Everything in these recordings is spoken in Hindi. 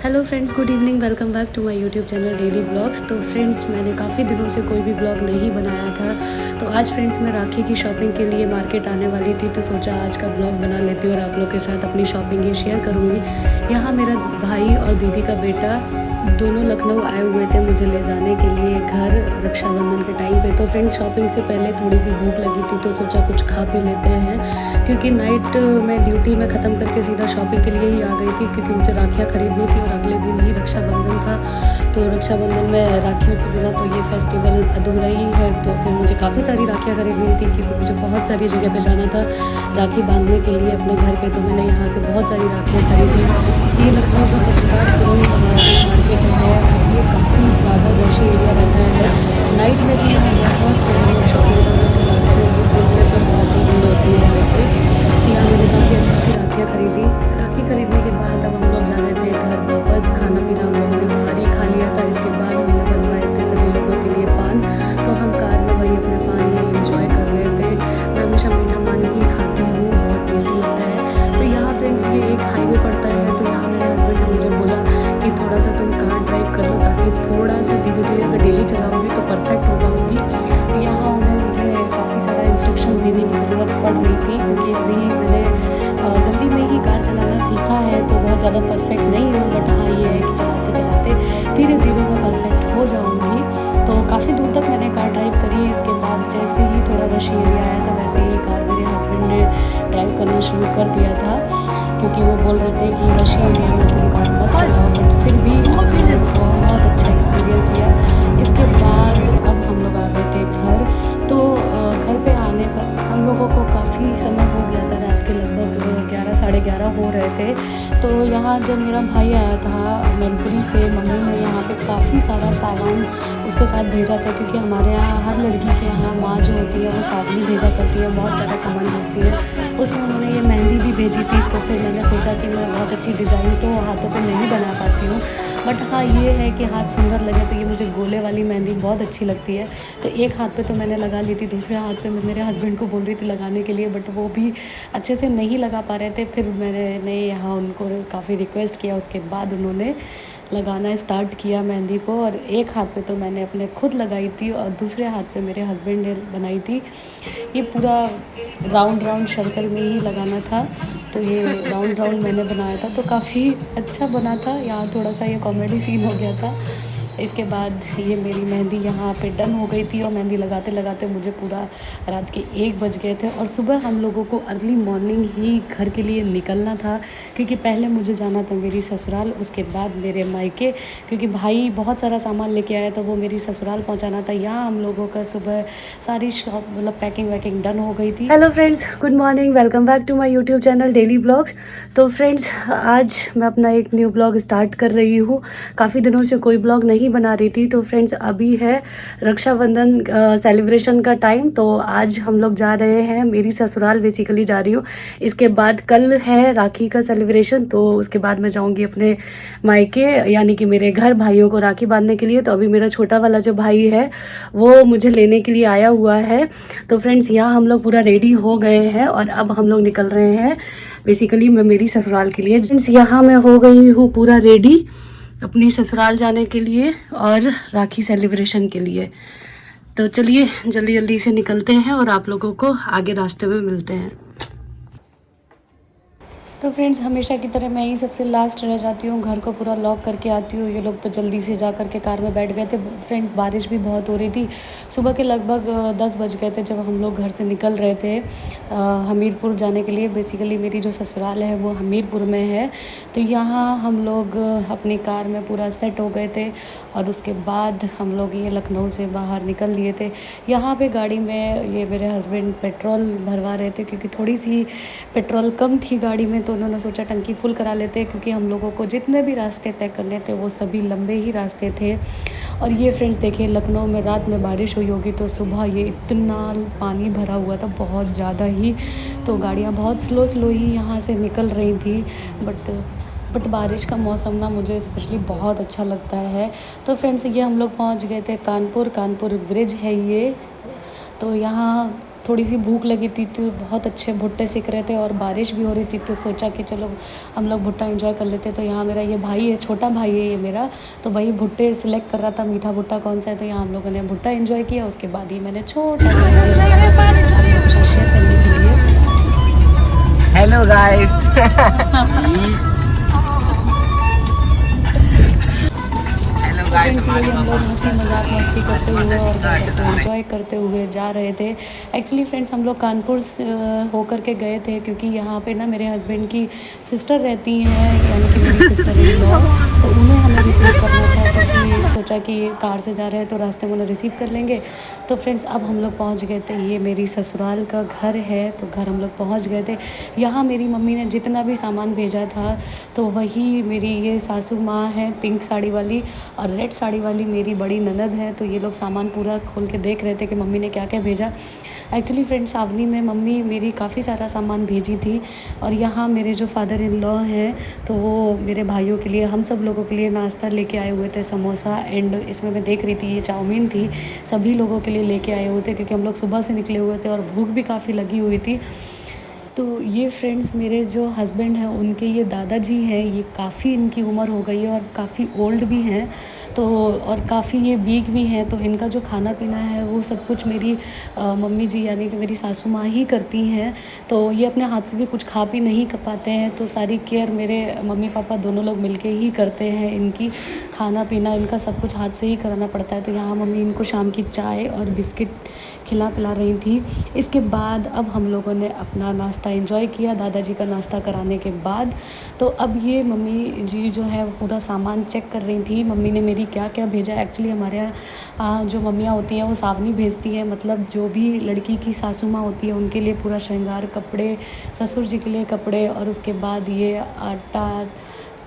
Hello friends, good evening. Welcome back to my YouTube channel daily blogs. तो फ्रेंड्स, मैंने काफ़ी दिनों से कोई भी ब्लॉग नहीं बनाया था। तो आज फ्रेंड्स मैं राखी की शॉपिंग के लिए मार्केट आने वाली थी, तो सोचा आज का ब्लॉग बना लेती हूँ और आप लोग के साथ अपनी शॉपिंग ही शेयर करूँगी। यहाँ मेरा भाई और दीदी का बेटा दोनों लखनऊ आए हुए थे मुझे ले जाने के लिए घर रक्षाबंधन के टाइम पे। तो फ्रेंड्स, शॉपिंग से पहले थोड़ी सी भूख लगी थी, तो सोचा कुछ खा पी लेते हैं, क्योंकि नाइट में ड्यूटी में ख़त्म करके सीधा शॉपिंग के लिए ही आ गई थी, क्योंकि मुझे राखियाँ ख़रीदनी थी और अगले दिन ही रक्षाबंधन था। तो रक्षाबंधन में राखियों के बिना तो ये फेस्टिवल अधूरा ही है। तो फिर मुझे काफ़ी सारी राखियाँ खरीदनी थी, क्योंकि मुझे बहुत सारी जगह पे जाना था राखी बांधने के लिए अपने घर पे। तो मैंने यहाँ से बहुत सारी राखियाँ खरीदी। ये लखनऊ का पत्रकार मार्केट है, ये काफ़ी ज़्यादा रशी एरिया रहता है। नाइट में भी बहुत सारे लोग शॉपिंग करने के आते हैं, दिन में तो बहुत ही भीड़ होती है यहाँ पे। यहाँ मैंने काफ़ी अच्छी अच्छी राखियाँ खरीदी। राखी खरीदने के बाद अब हम लोग जा रहे थे घर वापस। खाना पीना हम लोगों ने बाहर ही खा लिया था। इसके बाद हमने बनवाए थे सभी लोगों के लिए पान, तो हम कार में वही अपने पान ही इंजॉय कर रहे थे। मैं हमेशा मीठा पान ही खाती हूँ, बहुत टेस्टी लगता है। तो यहाँ फ्रेंड्स ये एक हाईवे पड़ता है, तो यहाँ मेरे हस्बैंड ने मुझे बोला कि थोड़ा सा तुम कार ड्राइव कर लो, ताकि थोड़ा सा धीरे धीरे अगर डेली चलाओगी तो परफेक्ट हो जाओगी। तो यहाँ उन्हें मुझे काफ़ी सारा इंस्ट्रक्शन देने की ज़रूरत पड़ रही थी, क्योंकि अभी मैंने जल्दी में ही कार चलाना सीखा है, तो बहुत ज़्यादा परफेक्ट नहीं हूँ। बट हाँ, ये है कि चलाते चलाते धीरे धीरे मैं परफेक्ट हो जाऊँगी। तो काफ़ी दूर तक मैंने कार ड्राइव करी। इसके बाद जैसे ही थोड़ा रश एरिया आया था, वैसे ही कार मेरे हस्बैंड ने ड्राइव करना शुरू कर दिया था, क्योंकि वो बोल रहे थे कि रशी एरिया में तुम कार मत चलाओ। बट फिर भी आज मैंने बहुत अच्छा एक्सपीरियंस किया। इसके बाद अब हम लोग आ गए थे घर। तो घर पे आने पर हम लोगों को काफ़ी समय हो गया था, रात के लगभग 11 साढ़े 11 हो रहे थे। तो यहाँ जब मेरा भाई आया था मैनपुरी से, मम्मी ने यहाँ पे काफ़ी सारा सामान उसके साथ भेजा था, क्योंकि हमारे यहाँ हर लड़की के यहाँ माँ जो होती है वो सावनी भेजा करती है, बहुत सारा सामान भेजती है। उसमें उन्होंने ये मेहंदी भी भेजी थी। तो फिर मैंने सोचा कि मैं बहुत अच्छी डिज़ाइन तो हाथों पे नहीं बना पाती हूँ, बट हाँ ये है कि हाथ सुंदर लगे। तो ये मुझे गोले वाली मेहंदी बहुत अच्छी लगती है। तो एक हाथ पे तो मैंने लगा ली थी, दूसरे हाथ पे मैं मेरे हस्बैंड को बोल रही थी लगाने के लिए, बट वो भी अच्छे से नहीं लगा पा रहे थे। फिर मैंने यहाँ उनको काफ़ी रिक्वेस्ट किया, उसके बाद उन्होंने लगाना स्टार्ट किया मेहंदी को। और एक हाथ पे तो मैंने अपने खुद लगाई थी और दूसरे हाथ पे मेरे हस्बैंड ने बनाई थी। ये पूरा राउंड राउंड सर्कल में ही लगाना था, तो ये राउंड राउंड मैंने बनाया था, तो काफ़ी अच्छा बना था। यहाँ थोड़ा सा ये कॉमेडी सीन हो गया था। इसके बाद ये मेरी मेहंदी यहाँ पे डन हो गई थी, और मेहंदी लगाते लगाते मुझे पूरा रात के 1 बज गए थे। और सुबह हम लोगों को अर्ली मॉर्निंग ही घर के लिए निकलना था, क्योंकि पहले मुझे जाना था मेरी ससुराल, उसके बाद मेरे मायके, क्योंकि भाई बहुत सारा सामान लेके आया था, वो मेरी ससुराल पहुँचाना था। यहाँ हम लोगों का सुबह सारी शॉप मतलब पैकिंग वैकिंग डन हो गई थी। Hello friends, good morning. Welcome back to my YouTube channel daily blogs. तो फ्रेंड्स, आज मैं अपना एक न्यू ब्लॉग स्टार्ट कर रही हूँ। काफ़ी दिनों से कोई ब्लॉग नहीं बना रही थी। तो फ्रेंड्स, अभी है रक्षाबंधन सेलिब्रेशन का टाइम, तो आज हम लोग जा रहे हैं मेरी ससुराल, बेसिकली जा रही हूँ। इसके बाद कल है राखी का सेलिब्रेशन, तो उसके बाद मैं जाऊँगी अपने मायके, यानी कि मेरे घर, भाइयों को राखी बांधने के लिए। तो अभी मेरा छोटा वाला जो भाई है वो मुझे लेने के लिए आया हुआ है। तो फ्रेंड्स, यहाँ हम लोग पूरा रेडी हो गए हैं और अब हम लोग निकल रहे हैं बेसिकली मैं मेरी ससुराल के लिए। फ्रेंड्स, यहाँ मैं हो गई हूँ पूरा रेडी अपनी ससुराल जाने के लिए और राखी सेलिब्रेशन के लिए। तो चलिए जल्दी जल्दी से निकलते हैं और आप लोगों को आगे रास्ते में मिलते हैं। तो फ्रेंड्स, हमेशा की तरह मैं ही सबसे लास्ट रह जाती हूँ, घर को पूरा लॉक करके आती हूँ। ये लोग तो जल्दी से जा करके कार में बैठ गए थे। फ्रेंड्स, बारिश भी बहुत हो रही थी। सुबह के लगभग 10 बज गए थे जब हम लोग घर से निकल रहे थे हमीरपुर जाने के लिए। बेसिकली मेरी जो ससुराल है वो हमीरपुर में है। तो यहाँ हम लोग अपनी कार में पूरा सेट हो गए थे और उसके बाद हम लोग ये लखनऊ से बाहर निकल लिए थे। यहाँ पे गाड़ी में ये मेरे हस्बैंड पेट्रोल भरवा रहे थे, क्योंकि थोड़ी सी पेट्रोल कम थी गाड़ी में। तो उन्होंने सोचा टंकी फुल करा लेते, क्योंकि हम लोगों को जितने भी रास्ते तय करने थे वो सभी लंबे ही रास्ते थे। और ये फ्रेंड्स देखिए, लखनऊ में रात में बारिश हुई होगी तो सुबह ये इतना पानी भरा हुआ था, बहुत ज़्यादा ही। तो गाड़ियाँ बहुत स्लो ही यहाँ से निकल रही थी। बट बारिश का मौसम ना मुझे स्पेशली बहुत अच्छा लगता है। तो फ्रेंड्स, ये हम लोग पहुँच गए थे कानपुर ब्रिज है ये। तो यहाँ थोड़ी सी भूख लगी थी तो बहुत अच्छे भुट्टे सेक रहे थे और बारिश भी हो रही थी, तो सोचा कि चलो हम लोग भुट्टा एंजॉय कर लेते। तो यहाँ मेरा ये भाई है, छोटा भाई है ये मेरा, तो भाई भुट्टे सिलेक्ट कर रहा था मीठा भुट्टा कौन सा है। तो यहाँ हम लोगों ने भुट्टा एंजॉय किया। उसके बाद ही मैंने छोटा सा आप लोगों से शेयर करने के लिए। Hello guys. फ्रेंड्स यही हम लोग हंसी मजाक मस्ती करते हुए और वेदर को एंजॉय करते हुए जा रहे थे। एक्चुअली फ्रेंड्स हम लोग कानपुर होकर के गए थे, क्योंकि यहाँ पे ना मेरे हस्बैंड की सिस्टर रहती हैं, यानी कि मेरी सिस्टर इन लॉ, तो उन्हें हमें रिसीव करना था। क्योंकि सोचा कि कार से जा रहे हैं तो रास्ते में उन्हें रिसीव कर लेंगे। तो फ्रेंड्स अब हम लोग पहुँच गए थे। ये मेरी ससुराल का घर है, तो घर हम लोग पहुँच गए थे। यहाँ मेरी मम्मी ने जितना भी सामान भेजा था तो वही मेरी ये सासू माँ है पिंक साड़ी वाली, और रेड साड़ी वाली मेरी बड़ी ननद है। तो ये लोग सामान पूरा खोल के देख रहे थे कि मम्मी ने क्या क्या भेजा। एक्चुअली फ्रेंड्स सावनी में मम्मी मेरी काफ़ी सारा सामान भेजी थी, और यहाँ मेरे जो फादर इन लॉ हैं तो वो मेरे भाइयों के लिए, हम सब लोगों के लिए नाश्ता लेके आए हुए थे, समोसा एंड इसमें मैं देख रही थी ये चाउमीन थी, सभी लोगों के लिए लेके आए हुए थे, क्योंकि हम लोग सुबह से निकले हुए थे और भूख भी काफ़ी लगी हुई थी। तो ये फ्रेंड्स मेरे जो हस्बैंड हैं उनके ये दादाजी हैं, ये काफ़ी इनकी उम्र हो गई है और काफ़ी ओल्ड भी हैं, तो और काफ़ी ये वीक भी हैं। तो इनका जो खाना पीना है वो सब कुछ मेरी मम्मी जी यानी कि मेरी सासू माँ ही करती हैं। तो ये अपने हाथ से भी कुछ खा पी नहीं कर पाते हैं, तो सारी केयर मेरे मम्मी पापा दोनों लोग मिलके ही करते हैं। इनकी खाना पीना इनका सब कुछ हाथ से ही कराना पड़ता है। तो यहाँ मम्मी इनको शाम की चाय और बिस्किट खिला पिला रही थी। इसके बाद अब हम लोगों ने अपना नाश्ता एंजॉय किया दादाजी का नाश्ता कराने के बाद। तो अब ये मम्मी जी जो है पूरा सामान चेक कर रही थी, मम्मी ने मेरी क्या क्या भेजा। एक्चुअली हमारे यहाँ जो मम्मियाँ होती हैं वो सावनी भेजती हैं, मतलब जो भी लड़की की सासू माँ होती है उनके लिए पूरा श्रृंगार, कपड़े, ससुर जी के लिए कपड़े, और उसके बाद ये आटा,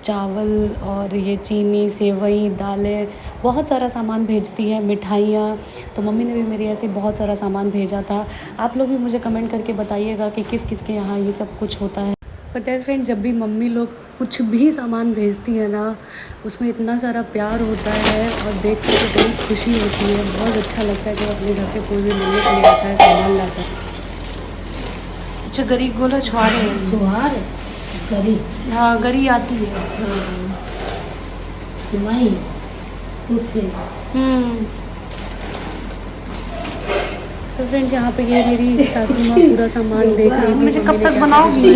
चावल और ये चीनी, सेवई, दालें, बहुत सारा सामान भेजती है, मिठाइयाँ। तो मम्मी ने भी मेरे ऐसे बहुत सारा सामान भेजा था। आप लोग भी मुझे कमेंट करके बताइएगा कि किस किस के यहाँ ये सब कुछ होता है। पता है फ्रेंड्स जब भी मम्मी लोग कुछ भी सामान भेजती है ना, उसमें इतना सारा प्यार होता है और देख कर तो बहुत खुशी होती है, बहुत अच्छा लगता है जब अपने घर से कोई भी मिलने के लिए आता है सामान लाता है। अच्छा गरीब बोलो छुआरे हैं, छुआर गरी, हाँ गरी आती है, सिवाई सूखे। तो फ्रेंड्स यहाँ पे ये मेरी सासू माँ पूरा सामान देख रही थी। मुझे कब तक बनाओगी?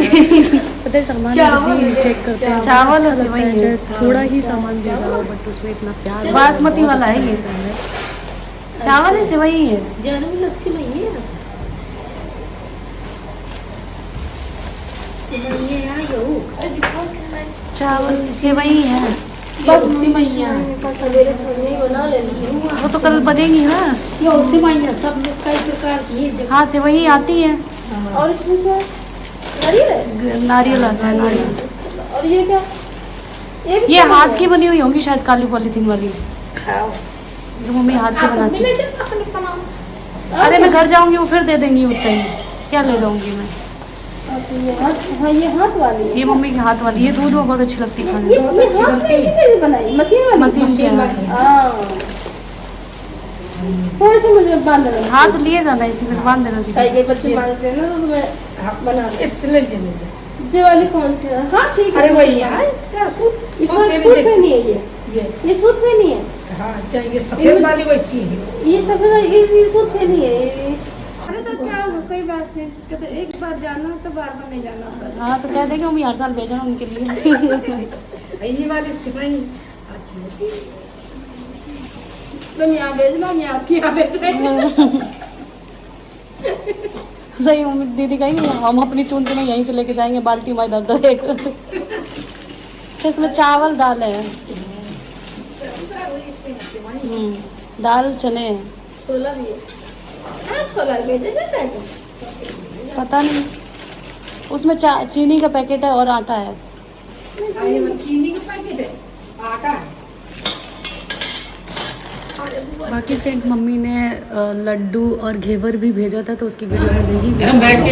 पता है सामान जब भी चेक करते हैं चावल अच्छा लगता है, चाहे थोड़ा ही सामान भेजा हो बट उसमें इतना प्यार, बासमती वाला है ये, चावल है सेवई है, जानवी लस्सी में ये चावल सेवई है, लस्सी मैया सवेरे सवेरे बना लेनी है। वो तो कल बनेगी ना। ये उसी मैया सब कई प्रकार की है। हाँ सेवई आती है, और इसमें क्या नारियल आता है, नारियल। और ये क्या, ये हाथ की बनी हुई होंगी शायद, काली पॉलीथीन वाली जो मम्मी हाथ से बनाती है। अरे मैं घर जाऊंगी वो फिर दे देंगी उतना ही, क्या ले जाऊंगी मैं। ये हाथ वाली है। ये मम्मी के हाथ वाली, ये दूध में बहुत अच्छी लगती है खाने ये हाथ में इसी तरह बनाई, मशीन वाली। मशीन से थोड़े से मुझे बांध देना, हाथ लिए जाना, इसी में बांध देना। कई बच्चे मांगते हैं ना तो मैं हाथ बना इसलिए ये वाली कौन सी है? हाँ ठीक है। अरे वही है, इसमें सूट पे नहीं है, ये सूट पे नहीं है। हाँ चाहिए सफेद वाली वैसी है, ये सफेद, ये सूट पे नहीं है। अरे तो क्या होगा, कोई बात नहीं, कहते एक बार जाना तो बार बार नहीं जाना होगा। हाँ तो कह देंगे मम्मी हर साल भेजना उनके लिए। ये वाली सिपाही अच्छी, तुम यहाँ भेजना, हम यहाँ से यहाँ भेज। सही मम्मी दीदी कहेंगे हम अपनी चूंटी में यहीं से लेके जाएंगे बाल्टी में इधर एक। इसमें चावल दाल है, दाल चने, छोला भी है। हाँ छोला भेजे देता है, पता नहीं। उसमें चीनी का पैकेट है और आटा है। चीनी का पैकेट है, आटा है। बाकी फ्रेंड्स मम्मी ने लड्डू और घेवर भी भेजा था, तो उसकी वीडियो में नहीं बैठ के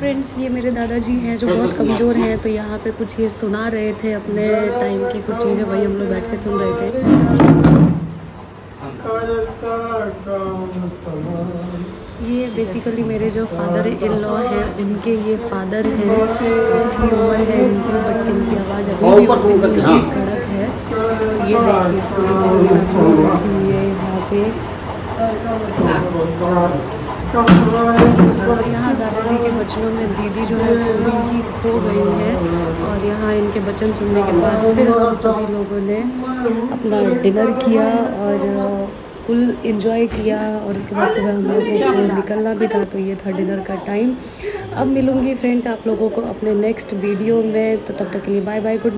फ्रेंड्स ये मेरे दादाजी हैं जो बहुत कमज़ोर हैं, तो यहाँ पे कुछ ये सुना रहे थे अपने टाइम की कुछ चीज़ें, वही हम लोग बैठ के सुन रहे थे। ये बेसिकली मेरे जो फादर इन लॉ हैं उनके ये फादर हैं, काफ़ी उम्र है उनकी, बट इनकी आवाज़ अभी भी उतनी ही कड़क है। तो ये देखिए पूरी मेरी फैमिली बैठी हुई है यहाँ पे। यहाँ दादाजी के बचनों में दीदी जो है पूरी ही खो गई है, और यहाँ इनके बचन सुनने के बाद फिर हम सभी लोगों ने अपना डिनर किया और फुल एंजॉय किया। और उसके बाद सुबह हम लोगों को निकलना भी था, तो ये था डिनर का टाइम। अब मिलूँगी फ्रेंड्स आप लोगों को अपने नेक्स्ट वीडियो में, तो तब तक के लिए बाय बाय, गुड।